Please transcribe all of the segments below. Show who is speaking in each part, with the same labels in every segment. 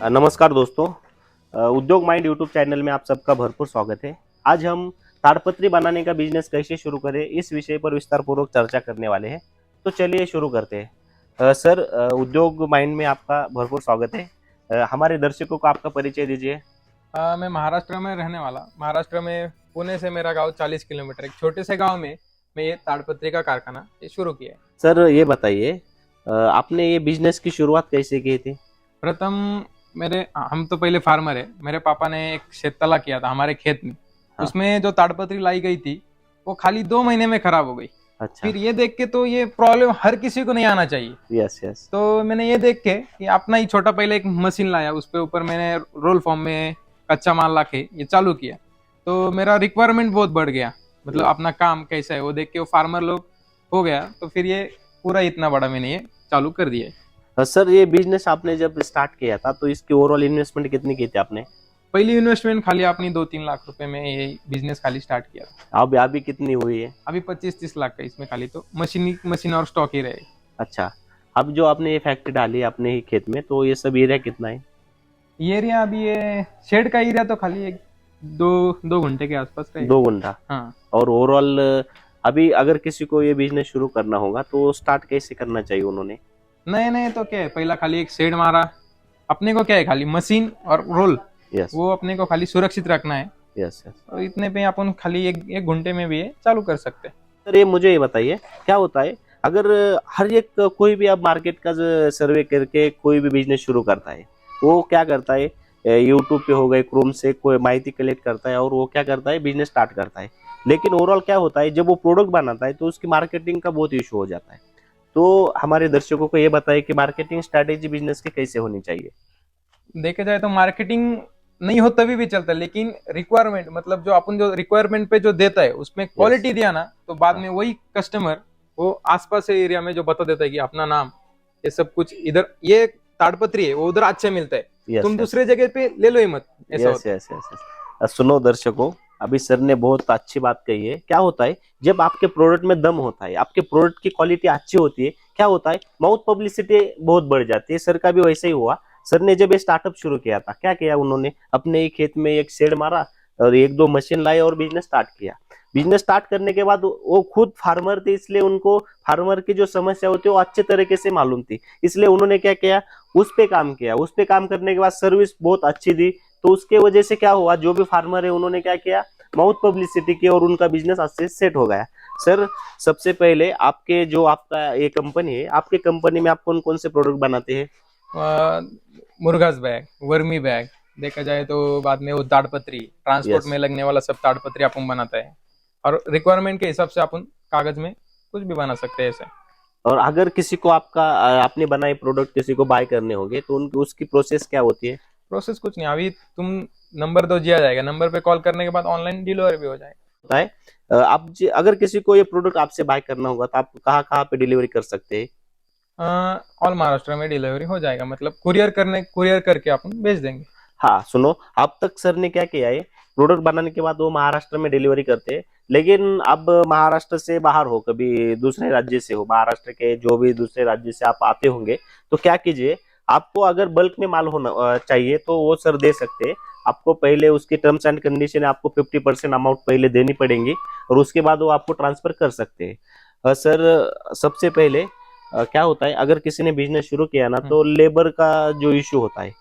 Speaker 1: नमस्कार दोस्तों। उद्योग माइंड यूट्यूब चैनल में आप सबका भरपूर स्वागत है। आज हम ताड़पत्री बनाने का बिजनेस कैसे शुरू करें इस विषय पर विस्तार पूर्वक चर्चा करने वाले हैं। तो चलिए शुरू करते हैं। सर, उद्योग माइंड में आपका भरपूर स्वागत है। हमारे दर्शकों को आपका परिचय दीजिए।
Speaker 2: मैं महाराष्ट्र में रहने वाला। महाराष्ट्र में पुणे से मेरा गांव 40 किलोमीटर, एक छोटे से गांव में मैं ये ताड़पत्री का कारखाना ये शुरू किया है।
Speaker 1: सर, ये बताइए, आपने ये बिजनेस की शुरुआत कैसे की थी?
Speaker 2: प्रथम मेरे हम तो पहले फार्मर है। मेरे पापा ने एक शेततला किया था हमारे खेत में।
Speaker 1: हाँ।
Speaker 2: उसमें जो ताड़पत्री लाई गई थी वो खाली 2 महीने में खराब हो गई।
Speaker 1: अच्छा।
Speaker 2: फिर ये देख के तो ये प्रॉब्लम हर किसी को नहीं आना चाहिए।
Speaker 1: Yes yes.
Speaker 2: तो मैंने ये देख के कि अपना ही छोटा पहले एक मशीन लाया, उस पे ऊपर मैंने रोल फॉर्म में कच्चा माल ला के ये चालू किया। तो मेरा रिक्वायरमेंट बहुत बढ़ गया, मतलब अपना काम कैसा है वो देख के वो फार्मर लोग हो गया। तो फिर ये पूरा इतना बड़ा मैंने ये चालू कर दिया है।
Speaker 1: सर, ये बिजनेस आपने जब स्टार्ट किया था तो इसकी ओवरऑल इन्वेस्टमेंट कितनी की थी आपने?
Speaker 2: पहली इन्वेस्टमेंट खाली अपनी 2-3 लाख रुपए में ये बिजनेस खाली स्टार्ट किया था।
Speaker 1: अब अभी कितनी हुई है?
Speaker 2: अभी 25-30 लाख का इसमें खाली तो मशीन और स्टॉक ही रहे।
Speaker 1: अच्छा। अब जो आपने ये फैक्ट्री डाली है अपने ही खेत में, तो ये सब एरिया कितना है?
Speaker 2: ये एरिया अभी ये शेड का एरिया तो खाली एक 2 घंटे के आसपास का है।
Speaker 1: 2 गुंठा।
Speaker 2: हाँ।
Speaker 1: और ओवरऑल अभी अगर किसी को ये बिजनेस शुरू करना होगा तो स्टार्ट कैसे करना चाहिए उन्होंने?
Speaker 2: नए नए तो क्या है, पहला खाली एक शेड मारा। अपने को क्या है, खाली मशीन और रोल,
Speaker 1: यस
Speaker 2: वो अपने को खाली सुरक्षित रखना है।
Speaker 1: Yes yes.
Speaker 2: और इतने पे अपन खाली एक घंटे में भी ये चालू कर सकते हैं।
Speaker 1: सर, ये मुझे ये बताइए, क्या होता है अगर हर एक कोई भी अब मार्केट का सर्वे करके कोई भी बिजनेस शुरू करता है, वो क्या करता है, यूट्यूब पे हो गए, क्रोम से कोई माहिती कलेक्ट करता है और वो क्या करता है, बिजनेस स्टार्ट करता है। लेकिन ओवरऑल क्या होता है, जब वो प्रोडक्ट बनाता है तो उसकी मार्केटिंग का बहुत इशू हो जाता है। तो हमारे दर्शकों को ये बताइए कि मार्केटिंग स्ट्रैटेजी बिजनेस की कैसे होनी चाहिए?
Speaker 2: देखे जाए तो मार्केटिंग नहीं हो तभी भी चलता है, लेकिन रिक्वायरमेंट मतलब जो अपन जो रिक्वायरमेंट पे जो देता है उसमें
Speaker 1: यस।
Speaker 2: क्वालिटी दिया ना, तो बाद
Speaker 1: हाँ।
Speaker 2: में वही कस्टमर वो आसपास के एरिया में जो बता देता है कि अपना नाम ये सब कुछ इधर ये ताड़पत्री है वो उधर अच्छा मिलता है,
Speaker 1: यस
Speaker 2: तुम
Speaker 1: यस
Speaker 2: दूसरे जगह पे ले लो ही मत, ऐसा
Speaker 1: यस
Speaker 2: होता है।
Speaker 1: Yes yes yes. सुनो दर्शकों, अभी सर ने बहुत अच्छी बात कही है। क्या होता है, जब आपके प्रोडक्ट में दम होता है, आपके प्रोडक्ट की क्वालिटी अच्छी होती है, क्या होता है, माउथ पब्लिसिटी बहुत बढ़ जाती है। सर का भी वैसे ही हुआ। सर ने जब ये स्टार्टअप शुरू किया था, क्या किया उन्होंने, अपने ही खेत में एक शेड मारा और एक दो मशीन लाए और बिजनेस स्टार्ट किया। बिजनेस स्टार्ट करने के बाद वो खुद फार्मर थे, इसलिए उनको फार्मर की जो समस्या होती है वो अच्छे तरीके से मालूम थी। इसलिए उन्होंने क्या किया, उस पे काम किया। उस पे काम करने के बाद सर्विस बहुत अच्छी दी। तो उसके वजह से क्या हुआ, जो भी फार्मर है उन्होंने क्या किया, माउथ पब्लिसिटी की और उनका बिजनेस अच्छे से सेट हो गया। सर, सबसे पहले आपके जो आपका ये कंपनी है, आपके कंपनी में आप कौन कौन से प्रोडक्ट बनाते हैं?
Speaker 2: मुर्गास बैग, वर्मी बैग, देखा जाए तो बाद में वो ताड़पत्री ट्रांसपोर्ट
Speaker 1: यस।
Speaker 2: में लगने वाला सब ताड़पत्री अपन बनाता है। और रिक्वायरमेंट के हिसाब से अपन कागज में कुछ भी बना सकते हैं ऐसे।
Speaker 1: और अगर किसी को आपका आपने बनाए प्रोडक्ट किसी को बाय करने होंगे तो उनकी उसकी प्रोसेस क्या होती है?
Speaker 2: प्रोसेस कुछ नहीं, अभी तुम नंबर दो दिया जाएगा, नंबर पे कॉल करने के बाद ऑनलाइन डिलीवरी भी हो जाएगा।
Speaker 1: होता है, आप अगर किसी को ये प्रोडक्ट आपसे बाय करना होगा तो आप कहाँ कहाँ पे डिलीवरी कर सकते हैं?
Speaker 2: ऑल महाराष्ट्र में डिलीवरी हो जाएगा, मतलब कुरियर करके अपन भेज देंगे।
Speaker 1: हाँ सुनो, अब तक सर ने क्या किया है, प्रोडक्ट बनाने के बाद वो महाराष्ट्र में डिलीवरी करते हैं। लेकिन अब महाराष्ट्र से बाहर हो, कभी दूसरे राज्य से हो, महाराष्ट्र के जो भी दूसरे राज्य से आप आते होंगे, तो क्या कीजिए, आपको अगर बल्क में माल होना चाहिए तो वो सर दे सकते हैं। आपको पहले उसकी टर्म्स एंड कंडीशन, आपको 50% अमाउंट पहले देनी पड़ेगी और उसके बाद वो आपको ट्रांसफर कर सकते हैं। सर, सबसे पहले क्या होता है, अगर किसी ने बिजनेस शुरू किया ना तो लेबर का जो इश्यू होता है,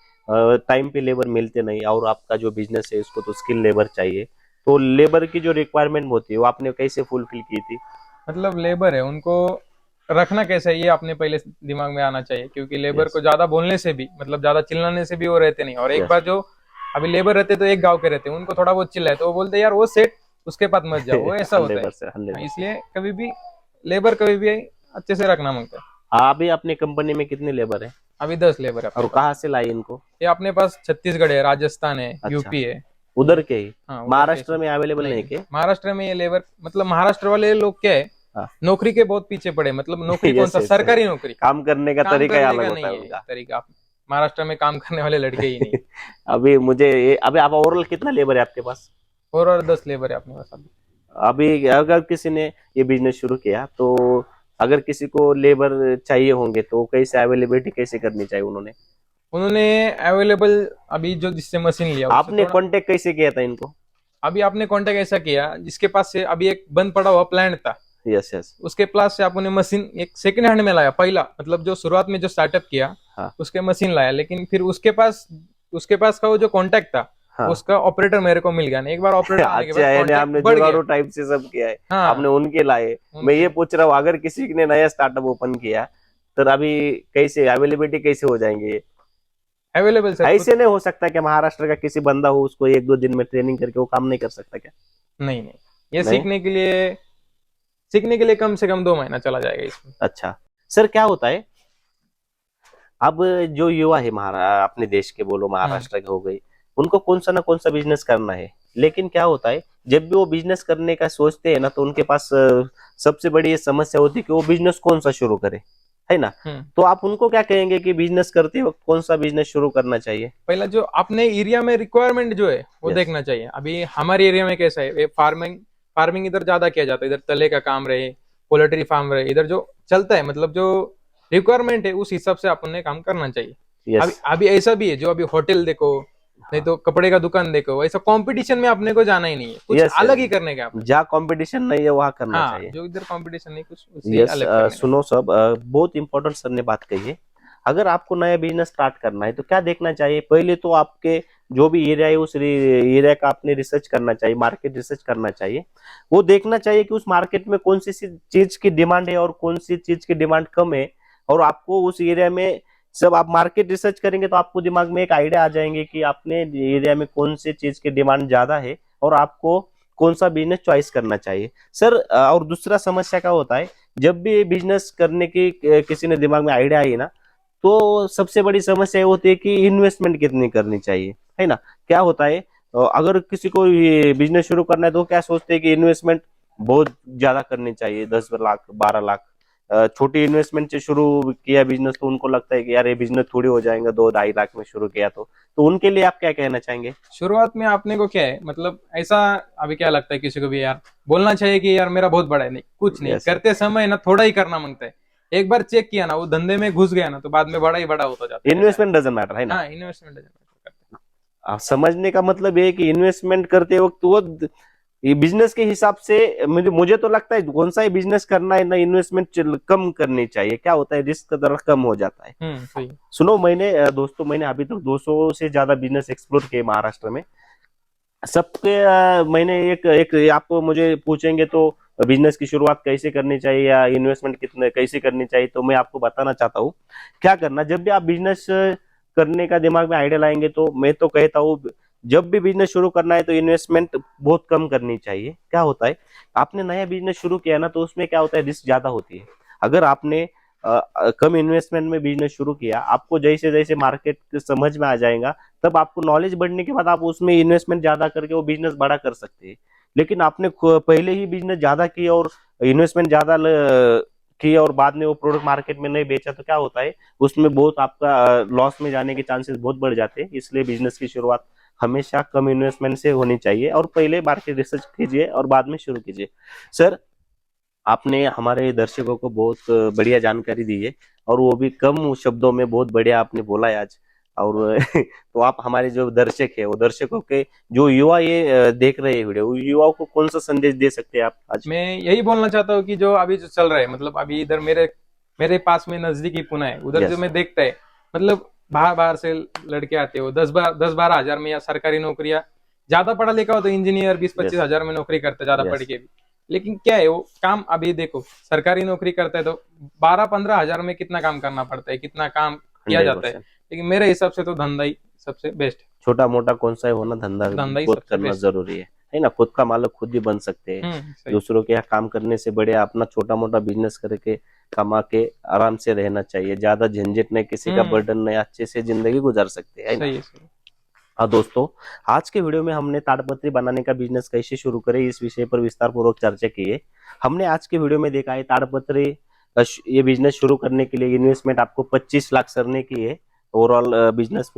Speaker 1: टाइम पे लेबर मिलते नहीं, और आपका जो बिजनेस है उसको तो स्किल लेबर चाहिए। तो लेबर की जो रिक्वायरमेंट होती है वो आपने कैसे फुलफिल की थी?
Speaker 2: मतलब लेबर है उनको रखना कैसे है ये अपने पहले दिमाग में आना चाहिए, क्योंकि लेबर
Speaker 1: यस
Speaker 2: को ज्यादा बोलने से भी मतलब ज्यादा चिल्लाने से भी वो रहते नहीं। और एक
Speaker 1: यस।
Speaker 2: बार जो अभी लेबर रहते तो एक गांव के रहते, उनको थोड़ा बहुत चिल्लाए तो वो बोलते यार वो सेठ उसके पास मत जाओ, वो ऐसा होता है।
Speaker 1: 100%, 100%।
Speaker 2: इसलिए कभी भी लेबर कभी भी अच्छे से रखना मांगता है।
Speaker 1: अभी अपने कंपनी में कितने लेबर है
Speaker 2: अभी 10 लेबर है अपने
Speaker 1: और
Speaker 2: पास।
Speaker 1: कहाँ से लाई इनको?
Speaker 2: ये अपने पास छत्तीसगढ़ है, राजस्थान है,
Speaker 1: अच्छा,
Speaker 2: यूपी है।
Speaker 1: उधर के ही?
Speaker 2: हाँ उधर कैसे
Speaker 1: महाराष्ट्र में अवेलेबल नहीं
Speaker 2: नहीं,
Speaker 1: के?
Speaker 2: महाराष्ट्र में ये लेबर मतलब महाराष्ट्र वाले लोग क्या है,
Speaker 1: हाँ।
Speaker 2: नौकरी के बहुत पीछे पड़े। मतलब नौकरी कौन
Speaker 1: यस
Speaker 2: सा,
Speaker 1: यस।
Speaker 2: सरकारी नौकरी,
Speaker 1: काम करने का
Speaker 2: काम
Speaker 1: तरीका ही
Speaker 2: करने
Speaker 1: अलग
Speaker 2: का
Speaker 1: होता है
Speaker 2: नहीं है
Speaker 1: उनका।
Speaker 2: तरीका। महाराष्ट्र में काम करने वाले लड़के ही नहीं।
Speaker 1: अभी मुझे अभी आप ओवरऑल कितना लेबर है आपके पास?
Speaker 2: और 10 लेबर है अपने पास अभी।
Speaker 1: अभी अगर किसी ने ये बिजनेस शुरू किया तो अगर किसी को लेबर चाहिए होंगे तो कैसे अवेलेबिलिटी कैसे करनी चाहिए उन्होंने?
Speaker 2: उन्होंने अवेलेबल अभी जो जिससे मशीन लिया उससे
Speaker 1: आपने
Speaker 2: थोड़ा,
Speaker 1: कांटेक्ट कैसे किया था इनको?
Speaker 2: अभी आपने कांटेक्ट ऐसा किया जिसके पास से अभी एक बंद पड़ा हुआ प्लांट था,
Speaker 1: यस यस।
Speaker 2: उसके पास से आपने मशीन एक सेकंड हैंड में लाया, पहला मतलब जो शुरुआत में जो स्टार्टअप किया
Speaker 1: हाँ
Speaker 2: उसके मशीन लाया, लेकिन फिर उसके पास का वो जो कांटेक्ट था,
Speaker 1: हाँ।
Speaker 2: उसका ऑपरेटर मेरे को मिल गया नहीं, एक बार ऑपरेटर आने के बाद
Speaker 1: अच्छा, यानी
Speaker 2: कांटेक्ट
Speaker 1: आपने
Speaker 2: बढ़ गया।
Speaker 1: जुगाड़ू टाइप से सब किया है, आपने
Speaker 2: हाँ
Speaker 1: उनके लाए। मैं
Speaker 2: उनके
Speaker 1: ये पूछ रहा हूँ, अगर किसी ने नया स्टार्टअप ओपन किया तो अभी कैसे अवेलेबिलिटी कैसे हो जाएंगे ये?
Speaker 2: अवेलेबल सर खुद।
Speaker 1: ऐसे नहीं हो सकता कि महाराष्ट्र का किसी बंदा हो, उसको एक दो दिन में ट्रेनिंग करके वो काम नहीं कर सकता क्या?
Speaker 2: नहीं नहीं, ये
Speaker 1: नहीं।
Speaker 2: सीखने के लिए कम से कम 2 महीना चला जाएगा इसमें।
Speaker 1: अच्छा सर, क्या होता है अब जो युवा है अपने देश के, बोलो
Speaker 2: हम्म
Speaker 1: महाराष्ट्र के हो गई, उनको कौन सा ना कौन सा बिजनेस करना है। लेकिन क्या होता है, जब भी वो बिजनेस करने का सोचते हैं ना, तो उनके पास सबसे बड़ी ये समस्या होती है कि वो बिजनेस कौन सा शुरू करे, है ना?
Speaker 2: हम्म।
Speaker 1: तो आप उनको क्या कहेंगे कि बिजनेस करते वक्त कौन सा बिजनेस शुरू करना चाहिए?
Speaker 2: पहला जो अपने एरिया में रिक्वायरमेंट जो है वो
Speaker 1: यस।
Speaker 2: देखना चाहिए। अभी हमारे एरिया में कैसा है, फार्मिंग फार्मिंग इधर ज्यादा किया जाता है, इधर तले का काम रहे, पोल्ट्री फार्म रहे, इधर जो चलता है मतलब जो रिक्वायरमेंट है उस हिसाब से अपन ने काम करना चाहिए।
Speaker 1: यस।
Speaker 2: अभी अभी ऐसा भी है जो अभी होटल देखो, नहीं
Speaker 1: हाँ।
Speaker 2: तो कपड़े का दुकान देखो, ऐसा कंपटीशन में अपने को जाना ही नहीं है, कुछ
Speaker 1: यस
Speaker 2: अलग
Speaker 1: यस।
Speaker 2: ही करने का अपने।
Speaker 1: जहाँ कंपटीशन नहीं है वहां करना
Speaker 2: हाँ,
Speaker 1: चाहिए।
Speaker 2: जो इधर कंपटीशन नहीं कुछ उससे
Speaker 1: यस।
Speaker 2: अलग करने का।
Speaker 1: सुनो सब, बहुत इंपॉर्टेंट सर ने बात कही है। अगर आपको नया बिजनेस स्टार्ट करना है तो क्या देखना चाहिए? पहले तो आपके जो भी एरिया है उस एरिया का आपने रिसर्च करना चाहिए, मार्केट रिसर्च करना चाहिए। वो देखना चाहिए कि उस मार्केट में कौन सी चीज की डिमांड है और कौन सी चीज की डिमांड कम है। और आपको उस एरिया में, सब आप मार्केट रिसर्च करेंगे तो आपको दिमाग में एक आइडिया आ जाएंगे कि अपने एरिया में कौन सी चीज की डिमांड ज्यादा है और आपको कौन सा बिजनेस चॉइस करना चाहिए। सर, और दूसरा समस्या क्या होता है, जब भी बिजनेस करने की किसी ने दिमाग में आइडिया आई ना, तो सबसे बड़ी समस्या ये होती है कि इन्वेस्टमेंट कितनी करनी चाहिए, है ना? क्या होता है, अगर किसी को ये बिजनेस शुरू करना है तो क्या सोचते हैं कि इन्वेस्टमेंट बहुत ज्यादा करनी चाहिए, 10 लाख 12 लाख। छोटी इन्वेस्टमेंट से शुरू किया बिजनेस तो उनको लगता है कि यार ये बिजनेस थोड़ी हो जाएगा 2-2.5 लाख में शुरू किया तो उनके लिए आप क्या कहना चाहेंगे?
Speaker 2: शुरुआत में आपने को क्या है मतलब ऐसा, अभी क्या लगता है किसी को भी यार बोलना चाहिए कि यार मेरा बहुत बड़ा है, नहीं कुछ नहीं,
Speaker 1: यस।
Speaker 2: करते समय ना थोड़ा ही करना मांगता है। एक बार चेक किया ना, वो धंधे में घुस गया ना, तो बाद में बड़ा ही बड़ा होता जाता है, ऐसा है।
Speaker 1: इन्वेस्टमेंट डजंट मैटर, है ना?
Speaker 2: हाँ, इन्वेस्टमेंट करते
Speaker 1: आप समझने का मतलब ये है कि इन्वेस्टमेंट करते वक्त वो ये बिजनेस के हिसाब से, मुझे तो लगता है कौन सा ही बिजनेस करना है ना, इन्वेस्टमेंट कम करनी चाहिए। क्या होता है, रिस्क का दर कम हो जाता है।
Speaker 2: सही।
Speaker 1: सुनो, दोस्तों, मैंने अभी तक 200 से ज्यादा बिजनेस एक्सप्लोर किए महाराष्ट्र में। सबके मैंने एक एक आप मुझे पूछेंगे तो बिजनेस की शुरुआत कैसे करनी चाहिए या इन्वेस्टमेंट कितने कैसे करनी चाहिए, तो मैं आपको बताना चाहता हूँ क्या करना। जब भी आप बिजनेस करने का दिमाग में आइडिया लाएंगे तो मैं तो कहता हूँ, जब भी बिजनेस शुरू करना है तो इन्वेस्टमेंट बहुत कम करनी चाहिए। क्या होता है, आपने नया बिजनेस शुरू किया ना, तो उसमें क्या होता है, रिस्क ज्यादा होती है। अगर आपने कम इन्वेस्टमेंट में बिजनेस शुरू किया, आपको जैसे जैसे मार्केट समझ में आ जाएगा, तब आपको नॉलेज बढ़ने के बाद आप उसमें इन्वेस्टमेंट ज्यादा करके वो बिजनेस बड़ा कर सकते हैं। लेकिन आपने पहले ही बिजनेस ज्यादा किया और इन्वेस्टमेंट ज्यादा किया और बाद में वो प्रोडक्ट मार्केट में नहीं बेचा, तो क्या होता है, उसमें बहुत आपका लॉस में जाने के चांसेस बहुत बढ़ जाते हैं। इसलिए बिजनेस की शुरुआत हमेशा कम इन्वेस्टमेंट से होनी चाहिए और पहले मार्केट रिसर्च कीजिए और बाद में शुरू कीजिए। सर, आपने हमारे दर्शकों को बहुत बढ़िया जानकारी दी है और वो भी कम शब्दों में बहुत बढ़िया आपने बोला है आज। और तो आप हमारे जो दर्शक है, वो दर्शकों के जो युवा ये देख रहे हैं वीडियो, युवाओं को कौन सा संदेश दे सकते हैं आप आज?
Speaker 2: मैं यही बोलना चाहता हूँ कि जो अभी जो चल रहा है, मतलब अभी इधर मेरे मेरे पास में नजदीकी पुणे है, उधर जो
Speaker 1: यस।
Speaker 2: मैं देखता है मतलब बाहर बाहर से लड़के आते हो, 10-12 हजार में या सरकारी नौकरियां, ज्यादा पढ़ा लिखा हो तो इंजीनियर 20-25
Speaker 1: यस।
Speaker 2: हजार में नौकरी करते ज्यादा पढ़
Speaker 1: यस।
Speaker 2: के भी। लेकिन क्या है वो काम, अभी देखो सरकारी नौकरी करता है तो 12-15 हजार में कितना काम करना पड़ता है, कितना काम किया जाता है।
Speaker 1: 100%।
Speaker 2: लेकिन मेरे हिसाब से तो धंधा ही सबसे बेस्ट
Speaker 1: छोटा मोटा कौन सा ही होना, धंधा
Speaker 2: है, धंधा ही
Speaker 1: खुद
Speaker 2: सबसे
Speaker 1: करना
Speaker 2: बेस्ट
Speaker 1: जरूरी है ना? खुद का मालिक खुद ही बन सकते हैं।
Speaker 2: है। सही।
Speaker 1: दूसरों के यहाँ काम करने से बढ़िया अपना छोटा मोटा बिजनेस करके कमा के आराम से रहना चाहिए। ज्यादा झंझट नहीं, किसी का
Speaker 2: हम्म।
Speaker 1: बर्डन नहीं, अच्छे से जिंदगी गुजार सकते हैं, है ना?
Speaker 2: सही है, सही।
Speaker 1: हाँ दोस्तों, आज के वीडियो में हमने ताड़पत्री बनाने का बिजनेस कैसे शुरू करें इस विषय पर विस्तार पूर्वक चर्चा की है। हमने आज के वीडियो में देखा है ताड़पत्री ये बिजनेस शुरू करने के लिए इन्वेस्टमेंट आपको 25 लाख सरने की है। ओवरऑल बिजनेस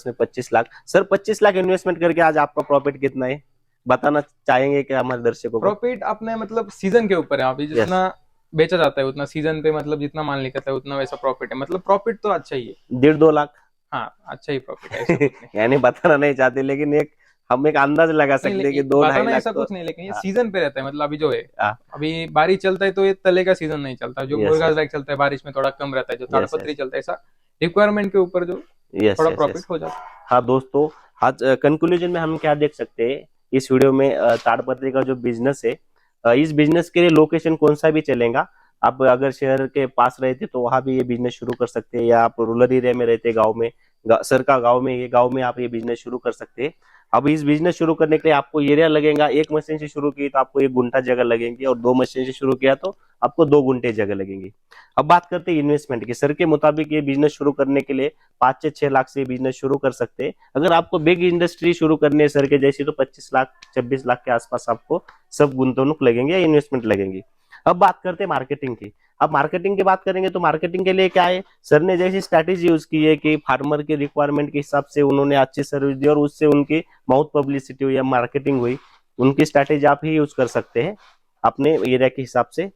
Speaker 1: में 25 लाख। सर, 25 लाख इन्वेस्टमेंट करके आज आपका प्रॉफिट कितना है, बताना चाहेंगे क्या हमारे दर्शकों को?
Speaker 2: प्रॉफिट अपने मतलब सीजन के ऊपर है, अभी
Speaker 1: यस।
Speaker 2: जितना बेचा जाता है उतना सीजन पे, मतलब जितना माल निकलता है उतना वैसा प्रॉफिट है, मतलब प्रॉफिट तो अच्छा ही है।
Speaker 1: 1.5-2 लाख।
Speaker 2: हाँ अच्छा ही प्रॉफिट है, ऐसा कुछ नहीं।
Speaker 1: यानी बताना नहीं चाहते, लेकिन एक हम एक अंदाज लगा
Speaker 2: नहीं,
Speaker 1: सकते हैं कि 2-2.5
Speaker 2: बताना
Speaker 1: लाख
Speaker 2: ऐसा
Speaker 1: तो।
Speaker 2: कुछ नहीं, लेकिन ये
Speaker 1: हाँ,
Speaker 2: सीजन पे रहता है। मतलब अभी जो है,
Speaker 1: हाँ,
Speaker 2: अभी बारिश चलता है तो ये तले का सीजन नहीं चलता, जो
Speaker 1: यस
Speaker 2: मुर्गा
Speaker 1: यस
Speaker 2: लाइक चलता है बारिश में थोड़ा कम रहता है, जो
Speaker 1: यस
Speaker 2: ताड़पत्री
Speaker 1: यस
Speaker 2: चलता है, ऐसा रिक्वायरमेंट के ऊपर जो
Speaker 1: यस
Speaker 2: थोड़ा
Speaker 1: यस
Speaker 2: प्रॉफिट
Speaker 1: यस।
Speaker 2: हो जाता
Speaker 1: हाँ दोस्तों, आज कंक्लूजन में हम क्या देख सकते हैं इस वीडियो में, ताड़पत्री का जो बिजनेस है, इस बिजनेस के लिए लोकेशन कौन सा भी चलेगा। आप अगर शहर के पास रहते तो वहां भी ये बिजनेस शुरू कर सकते हैं, या आप रूरल एरिया में रहते गांव में, सर का गांव में, ये गांव में आप ये बिजनेस शुरू कर सकते हैं। अब इस बिजनेस शुरू करने के लिए आपको एरिया लगेगा, एक मशीन से शुरू की तो आपको 1 गुंठा जगह लगेगी, और 2 मशीन से शुरू किया तो आपको 2 गुंठे जगह लगेंगी। अब बात करते हैं इन्वेस्टमेंट की। सर के मुताबिक ये बिजनेस शुरू करने के लिए 5 से 6 लाख से बिजनेस शुरू कर सकते हैं। अगर आपको बिग इंडस्ट्री शुरू करनी है सर के जैसी, तो 25 लाख 26 लाख के आसपास आपको सब गुंतवणूक लगेंगे या इन्वेस्टमेंट लगेंगी। अब बात करते हैं मार्केटिंग की। अब मार्केटिंग की बात करेंगे तो मार्केटिंग के लिए क्या है, सर ने जैसी स्ट्रैटेजी यूज की है कि फार्मर के रिक्वायरमेंट के हिसाब से उन्होंने अच्छी सर्विस दी, और उससे उनकी माउथ पब्लिसिटी हुई या मार्केटिंग हुई। उनकी स्ट्रैटेजी आप ही यूज कर सकते हैं अपने एरिया के हिसाब से।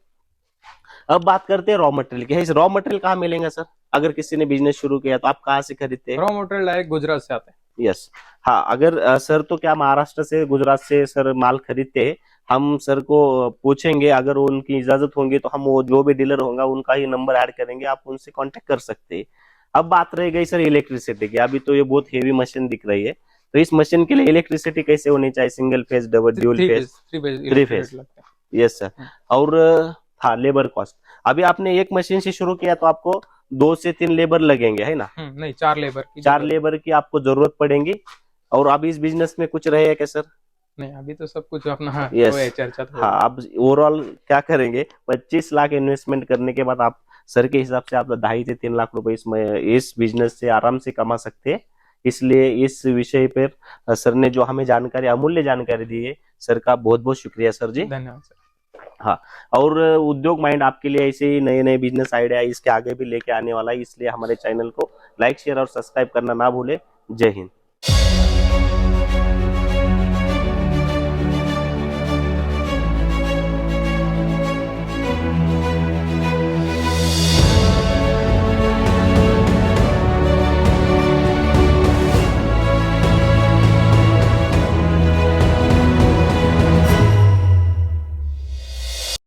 Speaker 1: अब बात करते हैं रॉ मटेरियल की। इस रॉ मटेरियल कहाँ मिलेगा सर, अगर किसी ने बिजनेस शुरू किया तो आप कहाँ से खरीदते
Speaker 2: है।
Speaker 1: हैं?
Speaker 2: रॉ मटेरियल डायरेक्ट गुजरात से आता है।
Speaker 1: यस। हाँ, अगर सर तो क्या महाराष्ट्र से गुजरात से सर माल खरीदते हैं। हम सर को पूछेंगे, अगर उनकी इजाजत होंगी तो हम वो जो भी डीलर होगा उनका ही नंबर ऐड करेंगे, आप उनसे कांटेक्ट कर सकते हैं। अब बात रह गई सर इलेक्ट्रिसिटी की। अभी तो ये बहुत हेवी मशीन दिख रही है, तो इस मशीन के लिए इलेक्ट्रिसिटी कैसे होनी चाहिए, single phase, double, dual phase?
Speaker 2: Three phase
Speaker 1: three
Speaker 2: electricity
Speaker 1: phase.
Speaker 2: लगता है।
Speaker 1: Yes sir.
Speaker 2: हम्म,
Speaker 1: और था लेबर कॉस्ट। अभी आपने एक मशीन से शुरू किया तो आपको 2 से 3 लेबर लगेंगे, है ना?
Speaker 2: नहीं, 4 लेबर की
Speaker 1: 4
Speaker 2: जरूरत।
Speaker 1: लेबर की आपको जरूरत पड़ेगी। और अभी इस बिजनेस में कुछ रहेगा क्या सर?
Speaker 2: नहीं, अभी तो सब कुछ अपना, हाँ वो
Speaker 1: यस।
Speaker 2: है, चर्चा तो
Speaker 1: हाँ,
Speaker 2: होगी।
Speaker 1: आप ओवरऑल क्या करेंगे, 25 लाख इन्वेस्टमेंट करने के बाद आप सर के हिसाब से आप 2.5 से 3 लाख रुपए इस बिजनेस से आराम से कमा सकते हैं। इसलिए इस विषय पर सर ने जो हमें जानकारी, अमूल्य जानकारी दी है, सर का बहुत बहुत शुक्रिया सर जी।
Speaker 2: धन्यवाद सर।
Speaker 1: हाँ, और उद्योग माइंड आपके लिए ऐसे ही नए नए बिजनेस आइडिया इसके आगे भी लेके आने वाला है, इसलिए हमारे चैनल को लाइक शेयर और सब्सक्राइब करना ना भूले। जय हिंद।